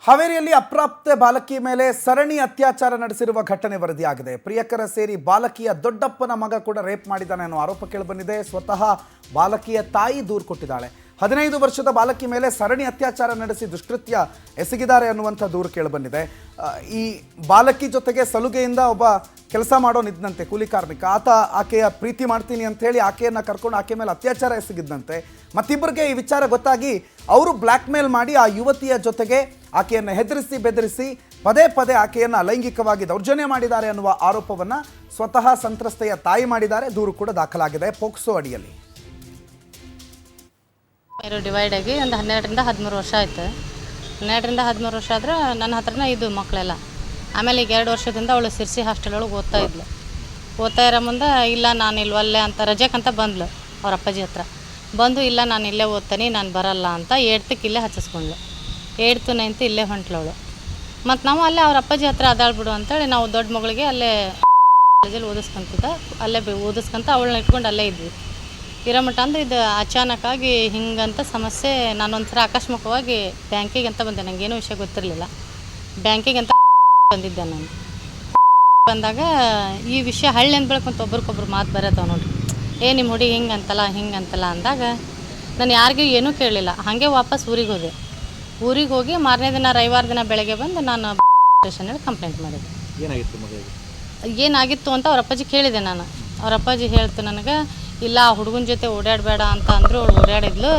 ಹಾವೇರಿಯಲ್ಲಿ ಅಪ್ರಾಪ್ತ ಬಾಲಕಿ ಮೇಲೆ ಸರಣಿ ಅತ್ಯಾಚಾರ ನಡೆಸಿರುವ ಘಟನೆ ವರದಿಯಾಗಿದೆ. ಪ್ರಿಯಕರ ಸೇರಿ ಬಾಲಕಿಯ ದೊಡ್ಡಪ್ಪನ ಮಗ ಕೂಡ ರೇಪ್ ಮಾಡಿದ್ದಾನೆ ಅನ್ನೋ ಆರೋಪ ಕೇಳಿಬಂದಿದೆ. ಸ್ವತಃ ಬಾಲಕಿಯ ತಾಯಿ ದೂರು ಕೊಟ್ಟಿದ್ದಾಳೆ. 15 ವರ್ಷದ ಬಾಲಕಿ ಮೇಲೆ ಸರಣಿ ಅತ್ಯಾಚಾರ ನಡೆಸಿ ದುಷ್ಕೃತ್ಯ ಎಸಗಿದ್ದಾರೆ ಅನ್ನುವಂಥ ದೂರು ಕೇಳಿಬಂದಿದೆ. ಈ ಬಾಲಕಿ ಜೊತೆಗೆ ಸಲುಗೆಯಿಂದ ಒಬ್ಬ ಕೆಲಸ ಮಾಡೋನಿದ್ದಂತೆ, ಕೂಲಿ ಕಾರ್ಮಿಕ. ಆಕೆಯ ಪ್ರೀತಿ ಮಾಡ್ತೀನಿ ಅಂತ ಹೇಳಿ ಆಕೆಯನ್ನು ಕರ್ಕೊಂಡು ಆಕೆ ಮೇಲೆ ಅತ್ಯಾಚಾರ ಎಸಗಿದ್ದಂತೆ. ಮತ್ತಿಬ್ಬರಿಗೆ ಈ ವಿಚಾರ ಗೊತ್ತಾಗಿ ಅವರು ಬ್ಲ್ಯಾಕ್ ಮೇಲ್ ಮಾಡಿ ಆ ಯುವತಿಯ ಜೊತೆಗೆ ಆಕೆಯನ್ನು ಹೆದರಿಸಿ ಬೆದರಿಸಿ ಪದೇ ಪದೇ ಆಕೆಯನ್ನು ಲೈಂಗಿಕವಾಗಿ ದೌರ್ಜನ್ಯ ಮಾಡಿದ್ದಾರೆ ಅನ್ನುವ ಆರೋಪವನ್ನು ಸ್ವತಃ ಸಂತ್ರಸ್ತೆಯ ತಾಯಿ ಮಾಡಿದ್ದಾರೆ. ದೂರು ಕೂಡ ದಾಖಲಾಗಿದೆ ಪೋಕ್ಸೋ ಅಡಿಯಲ್ಲಿ. ಡಿವೈಡ್ ಆಗಿ ಒಂದು 12ರಿಂದ 13 ವರ್ಷ ಆಯ್ತು. 12ರಿಂದ 13 ವರ್ಷ ಆದ್ರೆ ನನ್ನ ಹತ್ರನೇ ಇದು ಮಕ್ಕಳೆಲ್ಲ. ಆಮೇಲೆ ಈಗ 2 ವರ್ಷದಿಂದ ಅವಳು ಸಿರ್ಸಿ ಹಾಸ್ಟೆಲ್ ಒಳಗೆ ಓದ್ತಾ ಇದ್ಲು. ಓದ್ತಾ ಇರೋ ಮುಂದೆ ಇಲ್ಲ ನಾನು ಇಲ್ವಲ್ಲೇ ಅಂತ ರಜೆಕಂತ ಬಂದ್ಲು. ಅವ್ರ ಅಪ್ಪಾಜಿ ಹತ್ರ ಬಂದು ಇಲ್ಲ ನಾನು ಇಲ್ಲೇ ಓದ್ತೀನಿ, ನಾನು ಬರಲ್ಲ ಅಂತ 8ಕ್ಕೆ ಇಲ್ಲೇ ಹಚ್ಚಿಸ್ಕೊಂಡ್ಳು. 8th 9th ಇಲ್ಲೇ ಹೊಂಟ್ಲವಳು. ಮತ್ತು ನಾವು ಅಲ್ಲೇ ಅವ್ರ ಅಪ್ಪಾಜಿ ಹತ್ರ ಅದಾಳ್ಬಿಡು ಅಂತೇಳಿ ನಾವು ದೊಡ್ಡ ಮಗಳಿಗೆ ಅಲ್ಲೇ ಕಾಲೇಜಲ್ಲಿ ಅಲ್ಲೇ ಓದಿಸ್ಕೊಂತ ಅವಳನ್ನ ಇಟ್ಕೊಂಡು ಅಲ್ಲೇ ಇದ್ವಿ. ಇರೋ ಮಟ್ಟ ಅಂದ್ರೆ ಇದು ಅಚಾನಕ್ಕಾಗಿ ಹಿಂಗಂತ ಸಮಸ್ಯೆ. ನಾನೊಂಥರ ಆಕಸ್ಮಿಕವಾಗಿ ಬ್ಯಾಂಕಿಗೆ ಅಂತ ಬಂದೆ. ನನಗೇನೂ ವಿಷಯ ಗೊತ್ತಿರಲಿಲ್ಲ. ಬ್ಯಾಂಕಿಗೆ ಅಂತ ಬಂದಿದ್ದೆ ನಾನು. ಬಂದಾಗ ಈ ವಿಷಯ ಹಳ್ಳಿಂದ ಬೆಳ್ಕೊಂತ ಒಬ್ರಿಗೊಬ್ರು ಮಾತು ಬರತ್ತವ ನೋಡ್ರಿ. ನಿಮ್ಮ ಹುಡುಗಿ ಹಿಂಗಂತಲ್ಲ ಅಂದಾಗ ನಾನು ಯಾರಿಗೂ ಏನೂ ಕೇಳಲಿಲ್ಲ. ಹಾಗೆ ವಾಪಸ್ ಊರಿಗೆ ಹೋಗಿ ಮಾರನೇ ದಿನ ರವಿವಾರ ದಿನ ಬೆಳಗ್ಗೆ ಬಂದು ನಾನು ಸ್ಟೇಷನಲ್ಲಿ ಕಂಪ್ಲೇಂಟ್ ಮಾಡಿದ್ದೆ. ಏನಾಗಿತ್ತು ಅಂತ ಅವ್ರ ಅಪ್ಪಾಜಿ ಕೇಳಿದೆ ನಾನು. ಅವ್ರ ಅಪ್ಪಾಜಿ ಹೇಳ್ತು ನನಗೆ, ಇಲ್ಲ ಹುಡುಗನ ಜೊತೆ ಓಡಾಡಬೇಡ ಅಂತ ಅಂದರು. ಅವಳು ಓಡಾಡಿದ್ಲು.